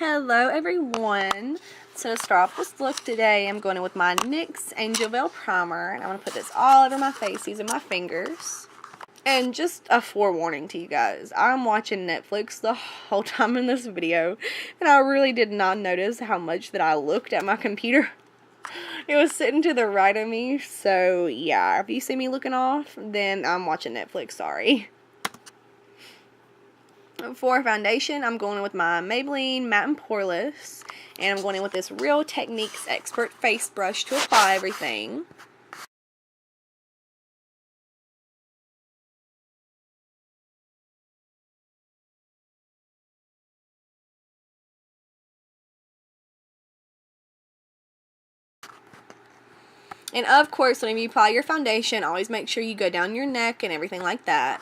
Hello everyone. So to start off this look today, I'm going in with my NYX Angel Veil Primer, and I'm going to put this all over my face using my fingers. And just a forewarning to you guys, I'm watching Netflix the whole time in this video, and I really did not notice how much that I looked at my computer. It was sitting to the right of me, so yeah, if you see me looking off, then I'm watching Netflix, sorry. For foundation, I'm going in with my Maybelline Matte and Poreless, and I'm going in with this Real Techniques Expert Face Brush to apply everything. And of course, when you apply your foundation, always make sure you go down your neck and everything like that.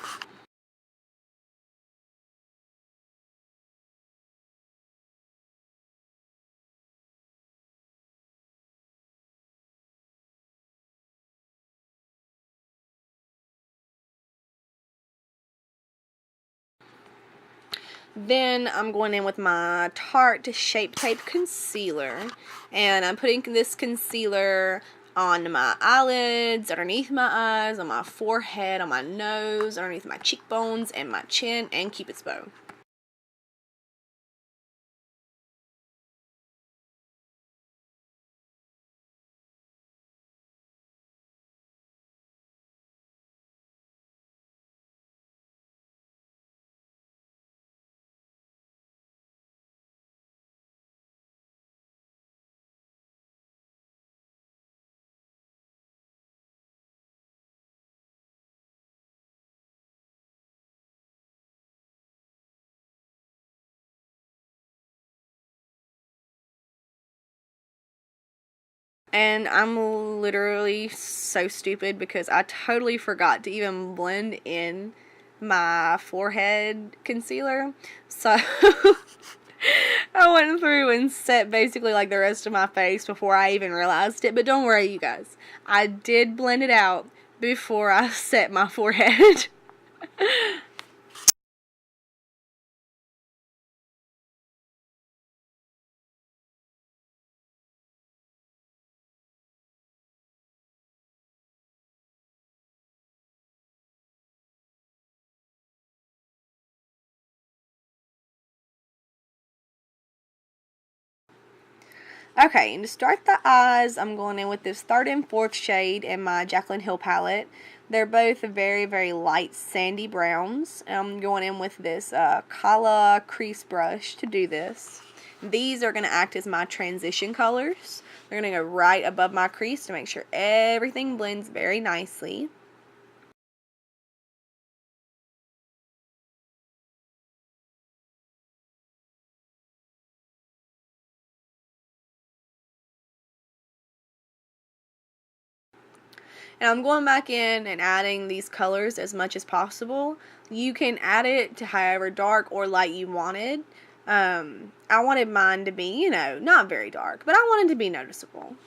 Then I'm going in with my Tarte Shape Tape Concealer, and I'm putting this concealer on my eyelids, underneath my eyes, on my forehead, on my nose, underneath my cheekbones, and my chin, and Cupid's bow. And I'm literally so stupid because I totally forgot to even blend in my forehead concealer. So I went through and set basically like the rest of my face before I even realized it. But don't worry, you guys. I did blend it out before I set my forehead. Okay, and to start the eyes, I'm going in with this 3rd and 4th shade in my Jaclyn Hill palette. They're both very, very light sandy browns. I'm going in with this Cala crease brush to do this. These are going to act as my transition colors. They're going to go right above my crease to make sure everything blends very nicely. And I'm going back in and adding these colors as much as possible. You can add it to however dark or light you wanted. I wanted mine to be, you know, not very dark, but I wanted to be noticeable.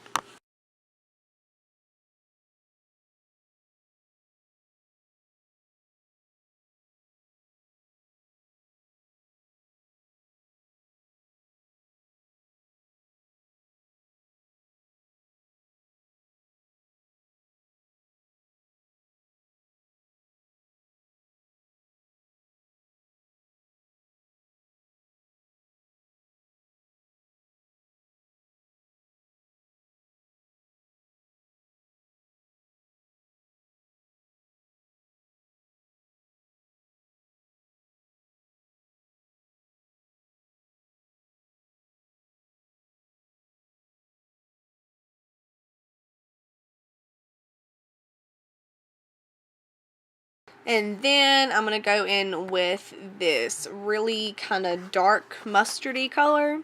And then I'm going to go in with this really kind of dark mustardy color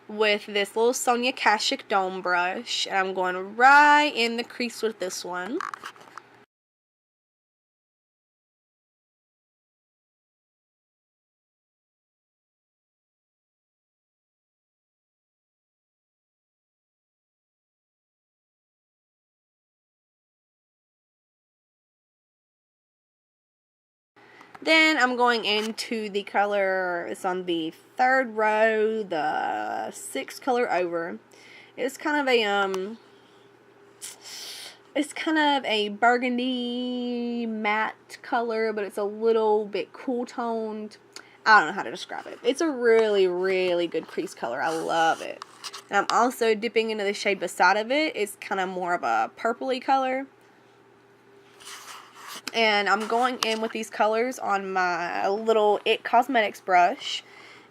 with this little Sonia Kashuk dome brush. And I'm going right in the crease with this one. Then I'm going into the color, it's on the 3rd row, the 6th color over. It's kind of a burgundy matte color, but it's a little bit cool toned. I don't know how to describe it. It's a really, really good crease color. I love it. And I'm also dipping into the shade beside of it. It's kind of more of a purpley color. And I'm going in with these colors on my little It Cosmetics brush.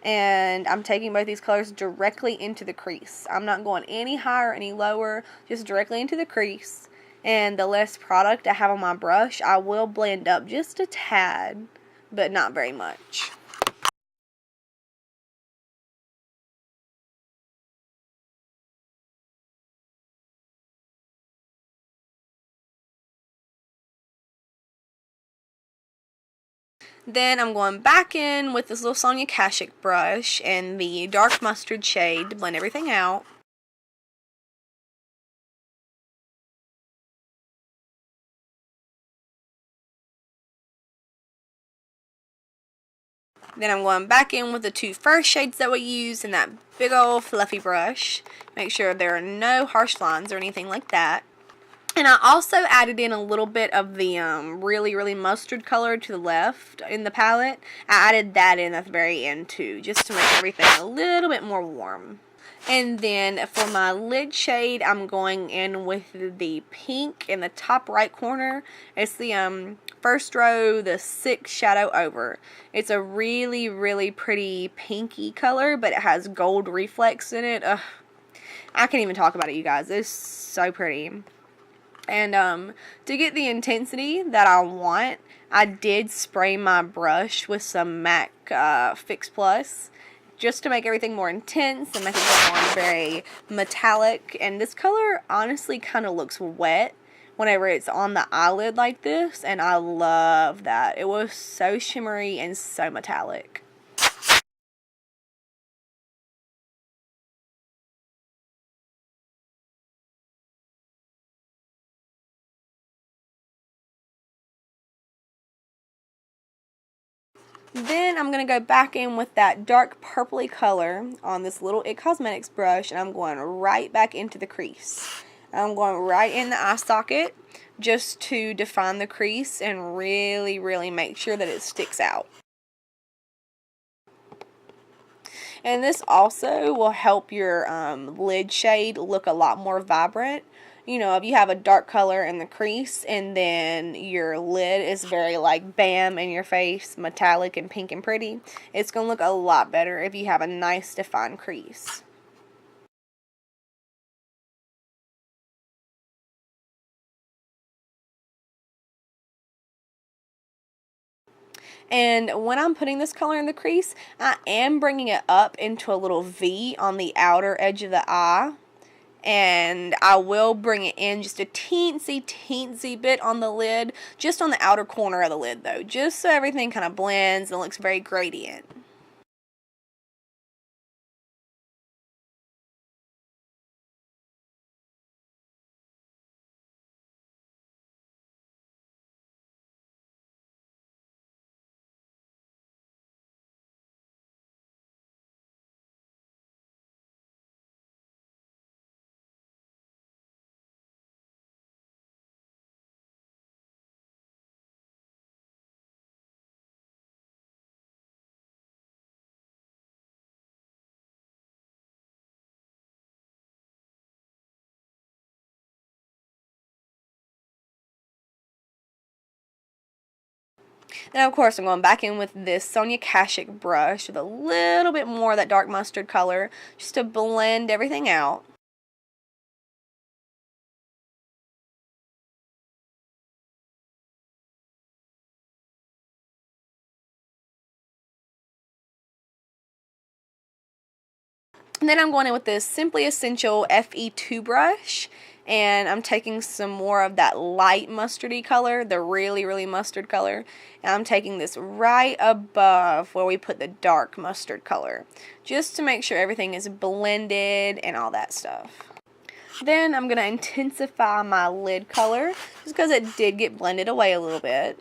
And I'm taking both these colors directly into the crease. I'm not going any higher, any lower, just directly into the crease. And the less product I have on my brush, I will blend up just a tad, but not very much. Then I'm going back in with this little Sonia Kashuk brush and the dark mustard shade to blend everything out. Then I'm going back in with the 2 first shades that we used in that big old fluffy brush. Make sure there are no harsh lines or anything like that. And I also added in a little bit of the really, really mustard color to the left in the palette. I added that in at the very end too, just to make everything a little bit more warm. And then for my lid shade, I'm going in with the pink in the top right corner. It's the 1st row, the 6th shadow over. It's a really, really pretty pinky color, but it has gold reflex in it. Ugh, I can't even talk about it, you guys. It's so pretty. And to get the intensity that I want, I did spray my brush with some MAC Fix Plus just to make everything more intense and make it look more very metallic. And this color honestly kind of looks wet whenever it's on the eyelid like this, and I love that. It was so shimmery and so metallic. Then I'm going to go back in with that dark purpley color on this little It Cosmetics brush, and I'm going right back into the crease. I'm going right in the eye socket just to define the crease and really, really make sure that it sticks out. And this also will help your lid shade look a lot more vibrant. You know, if you have a dark color in the crease and then your lid is very like bam in your face, metallic and pink and pretty, it's going to look a lot better if you have a nice defined crease. And when I'm putting this color in the crease, I am bringing it up into a little V on the outer edge of the eye. And I will bring it in just a teensy bit on the lid, just on the outer corner of the lid though, just so everything kind of blends and looks very gradient. And of course I'm going back in with this Sonia Kashuk brush with a little bit more of that dark mustard color just to blend everything out. And then I'm going in with this Simply Essential FE2 brush, and I'm taking some more of that light mustardy color, the really, really mustard color, and I'm taking this right above where we put the dark mustard color, just to make sure everything is blended and all that stuff. Then I'm going to intensify my lid color, just because it did get blended away a little bit.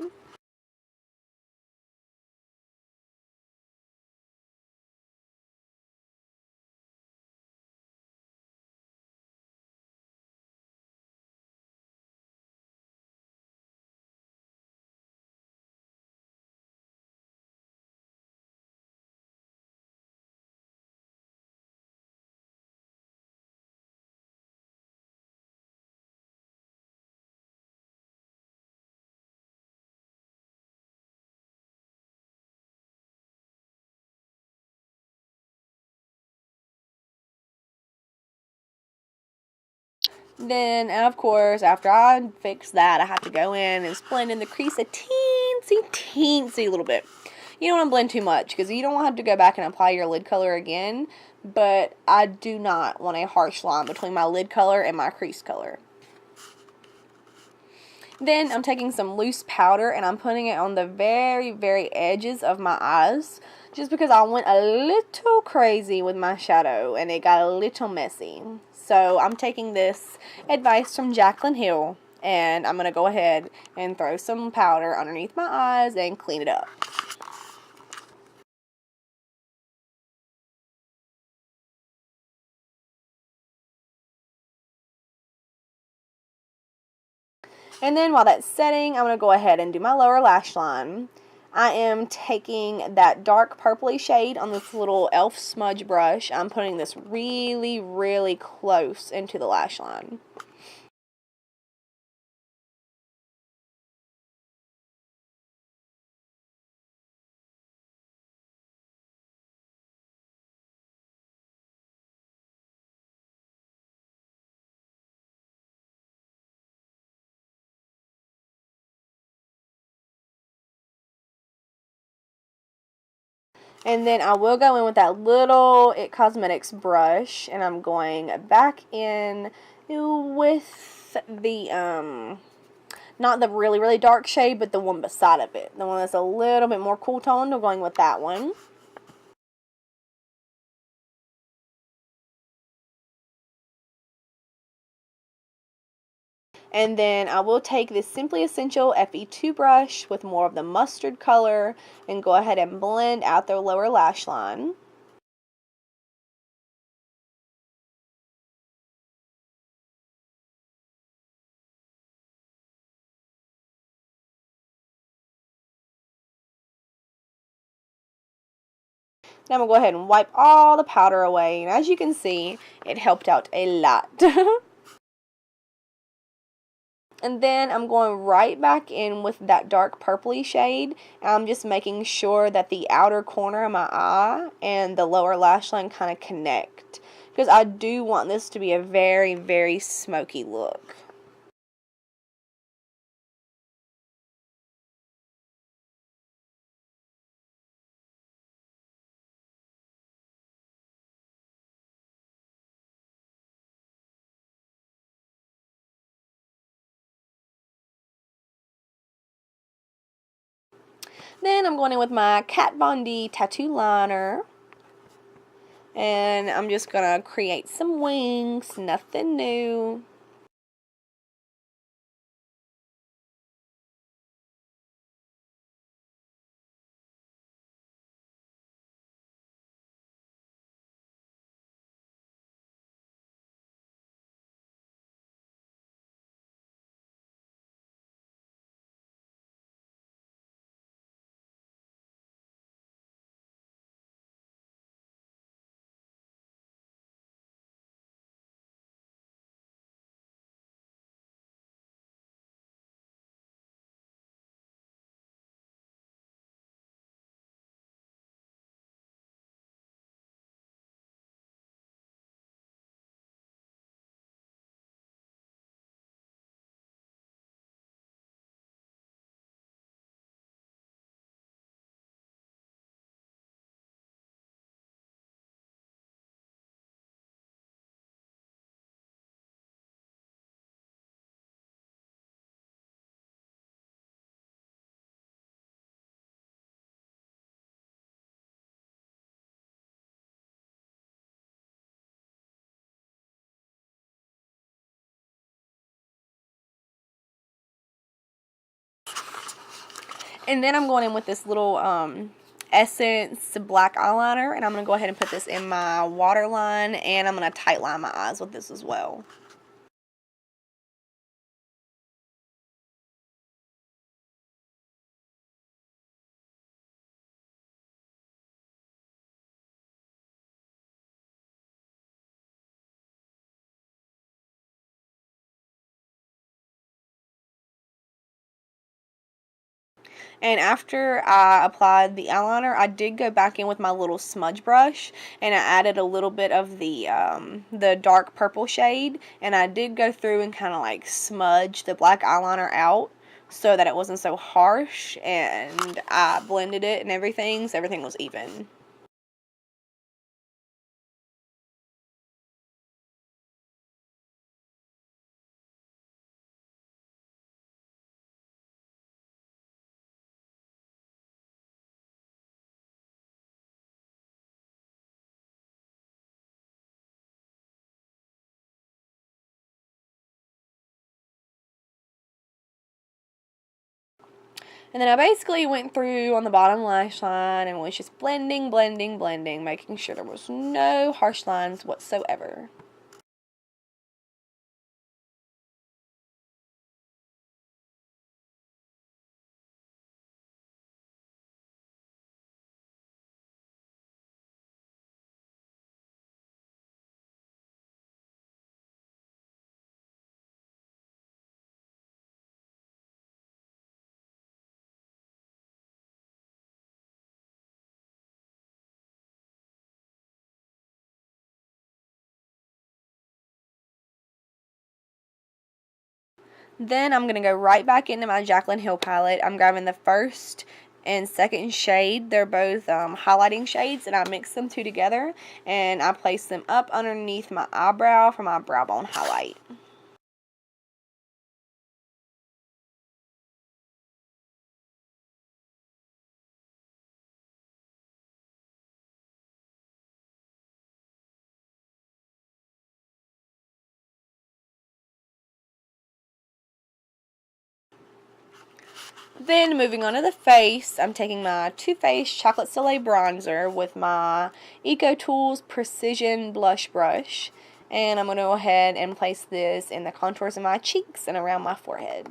Then, of course, after I fix that, I have to go in and blend in the crease a teensy little bit. You don't want to blend too much because you don't want to have to go back and apply your lid color again. But I do not want a harsh line between my lid color and my crease color. Then I'm taking some loose powder and I'm putting it on the very, very edges of my eyes. Just because I went a little crazy with my shadow and it got a little messy. So I'm taking this advice from Jaclyn Hill and I'm going to go ahead and throw some powder underneath my eyes and clean it up. And then while that's setting, I'm going to go ahead and do my lower lash line. I am taking that dark purpley shade on this little e.l.f. smudge brush. I'm putting this really, really close into the lash line. And then I will go in with that little It Cosmetics brush, and I'm going back in with the, not the really, really dark shade, but the one beside of it. The one that's a little bit more cool toned, I'm going with that one. And then I will take this Simply Essential FE2 brush with more of the mustard color and go ahead and blend out the lower lash line. Now I'm going to go ahead and wipe all the powder away. And as you can see, it helped out a lot. And then I'm going right back in with that dark purpley shade. And I'm just making sure that the outer corner of my eye and the lower lash line kind of connect. Because I do want this to be a very, very smoky look. Then I'm going in with my Kat Von D tattoo liner. And I'm just going to create some wings, nothing new. And then I'm going in with this little Essence black eyeliner. And I'm going to go ahead and put this in my waterline. And I'm going to tight line my eyes with this as well. And after I applied the eyeliner, I did go back in with my little smudge brush, and I added a little bit of the dark purple shade, and I did go through and kind of like smudge the black eyeliner out so that it wasn't so harsh, and I blended it and everything, so everything was even. And then I basically went through on the bottom lash line and was just blending, blending, blending, making sure there was no harsh lines whatsoever. Then I'm going to go right back into my Jaclyn Hill palette. I'm grabbing the first and second shade. They're both highlighting shades, and I mix them two together, and I place them up underneath my eyebrow for my brow bone highlight. Then moving on to the face, I'm taking my Too Faced Chocolate Soleil bronzer with my Ecotools Precision Blush Brush. And I'm going to go ahead and place this in the contours of my cheeks and around my forehead.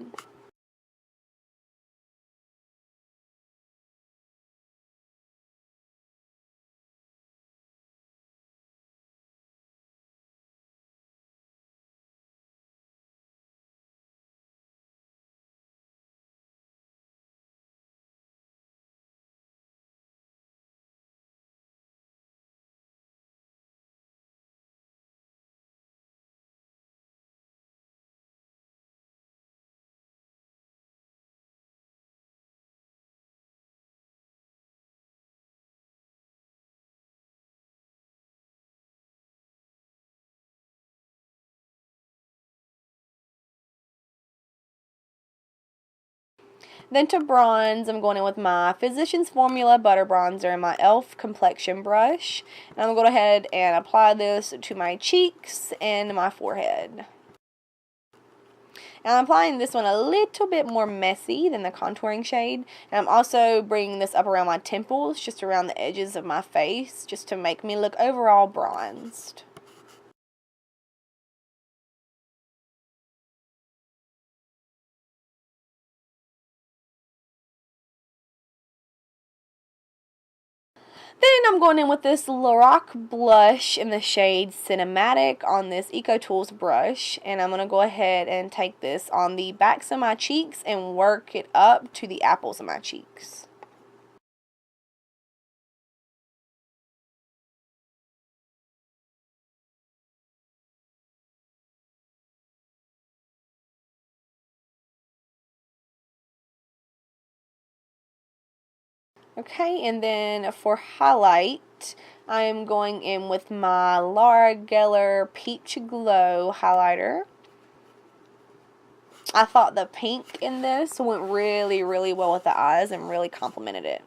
Then to bronze, I'm going in with my Physicians Formula Butter Bronzer and my e.l.f. Complexion Brush. And I'm going to go ahead and apply this to my cheeks and my forehead. And I'm applying this one a little bit more messy than the contouring shade. And I'm also bringing this up around my temples, just around the edges of my face, just to make me look overall bronzed. Then I'm going in with this Lorac blush in the shade Cinematic on this Ecotools brush. And I'm going to go ahead and take this on the backs of my cheeks and work it up to the apples of my cheeks. Okay, and then for highlight, I am going in with my Laura Geller Peach Glow highlighter. I thought the pink in this went really, really well with the eyes and really complemented it.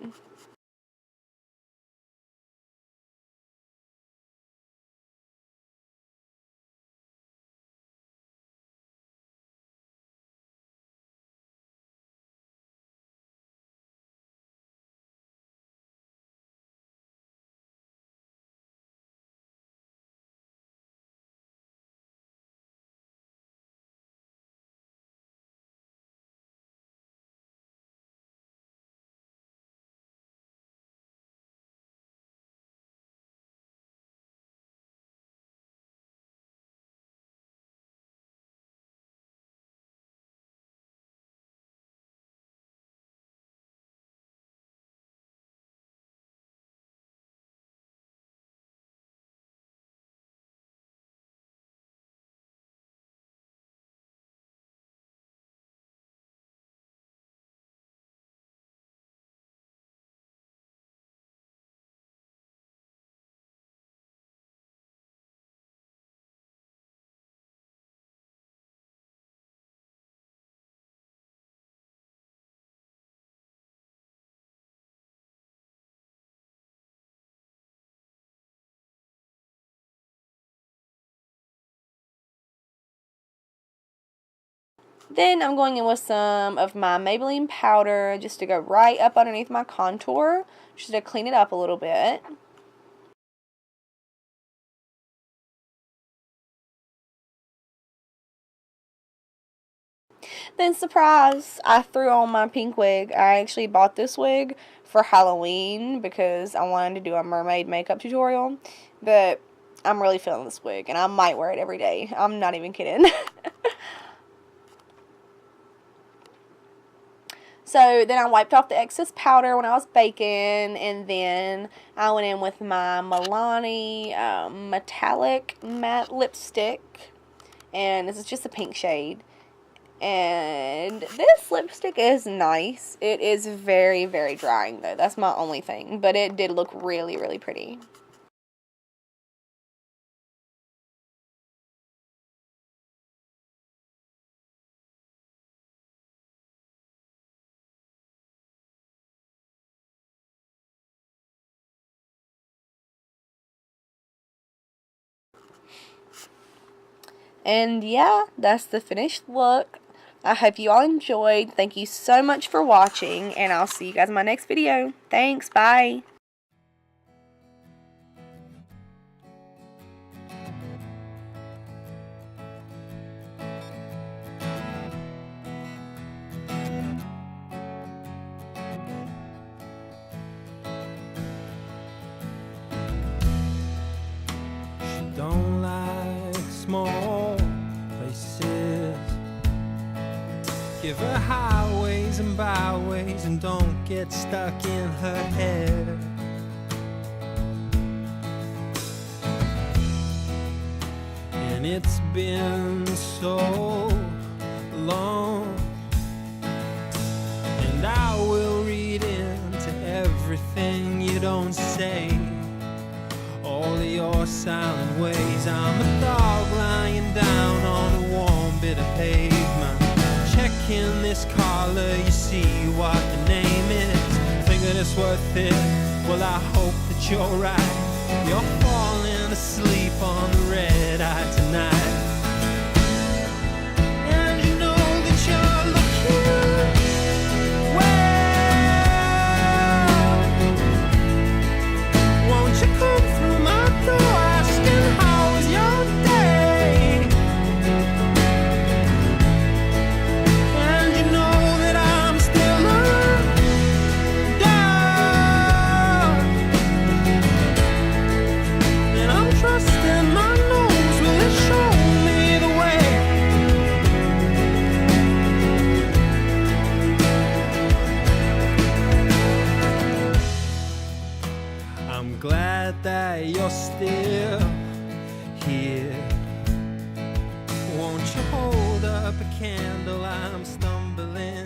Then I'm going in with some of my Maybelline powder just to go right up underneath my contour, just to clean it up a little bit. Then surprise, I threw on my pink wig. I actually bought this wig for Halloween because I wanted to do a mermaid makeup tutorial, but I'm really feeling this wig and I might wear it every day. I'm not even kidding. So then I wiped off the excess powder when I was baking, and then I went in with my Milani metallic matte lipstick, and this is just a pink shade. And this lipstick is nice. It is very, very drying though. That's my only thing, but it did look really, really pretty. And yeah, that's the finished look. I hope you all enjoyed. Thank you so much for watching, and I'll see you guys in my next video. Thanks, bye. Don't like small places. Give her highways and byways and don't get stuck in her head. And it's been so long, and I will read into everything you don't say. All of your silent ways. I'm a dog lying down on a warm bit of pavement, checking this collar, you see what the name is. Thinking it's worth it, well I hope that you're right. You're falling asleep on the red eye tonight. And you know that you're looking well. Won't you come through my door asking how was your day? And you know that I'm still down, and I'm trusting my nose will it show me the way. I'm glad that you're still here. Won't you hold up a candle? I'm stumbling